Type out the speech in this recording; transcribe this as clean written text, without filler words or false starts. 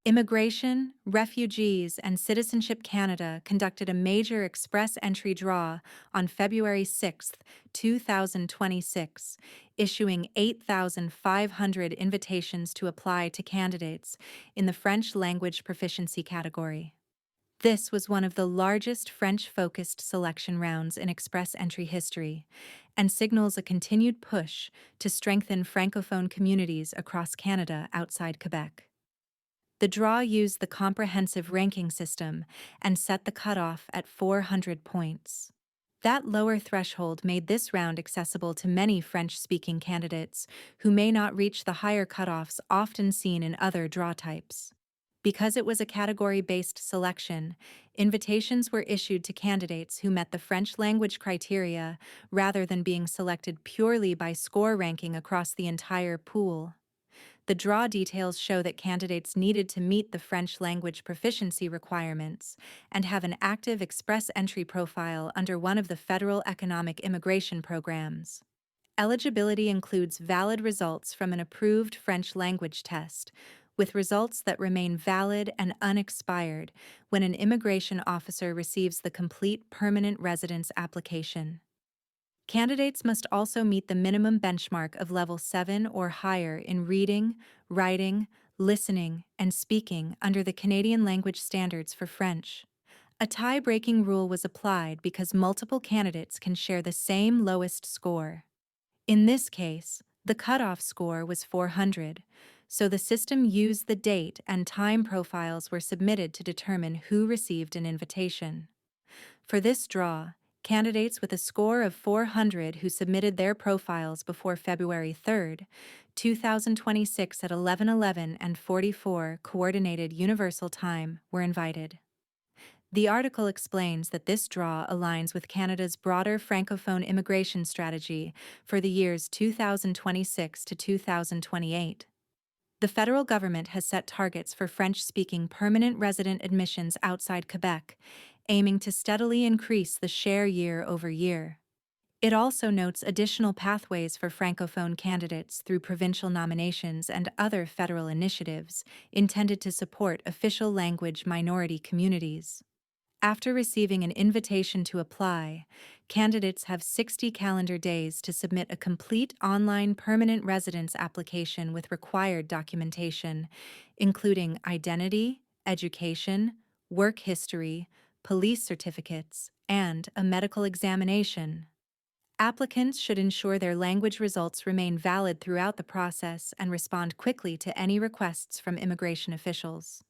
Immigration, Refugees, and Citizenship Canada conducted a major express entry draw on February 6, 2026, issuing 8,500 invitations to apply to candidates in the French language proficiency category. This was one of the largest French-focused selection rounds in express entry history and signals a continued push to strengthen Francophone communities across Canada outside Quebec. The draw used the comprehensive ranking system and set the cutoff at 400 points. That lower threshold made this round accessible to many French-speaking candidates who may not reach the higher cutoffs often seen in other draw types. Because it was a category-based selection, invitations were issued to candidates who met the French language criteria rather than being selected purely by score ranking across the entire pool. The draw details show that candidates needed to meet the French language proficiency requirements and have an active express entry profile under one of the federal economic immigration programs. Eligibility includes valid results from an approved French language test, with results that remain valid and unexpired when an immigration officer receives the complete permanent residence application. Candidates must also meet the minimum benchmark of level 7 or higher in reading, writing, listening, and speaking under the Canadian language standards for French. A tie-breaking rule was applied because multiple candidates can share the same lowest score. In this case, the cutoff score was 400, so the system used the date and time profiles were submitted to determine who received an invitation. For this draw, candidates with a score of 400 who submitted their profiles before February 3, 2026 at 11:11 and 44 Coordinated Universal Time were invited. The article explains that this draw aligns with Canada's broader Francophone immigration strategy for the years 2026 to 2028. The federal government has set targets for French-speaking permanent resident admissions outside Quebec, aiming to steadily increase the share year over year. It also notes additional pathways for Francophone candidates through provincial nominations and other federal initiatives intended to support official language minority communities. After receiving an invitation to apply, candidates have 60 calendar days to submit a complete online permanent residence application with required documentation, including identity, education, work history, police certificates, and a medical examination. Applicants should ensure their language results remain valid throughout the process and respond quickly to any requests from immigration officials.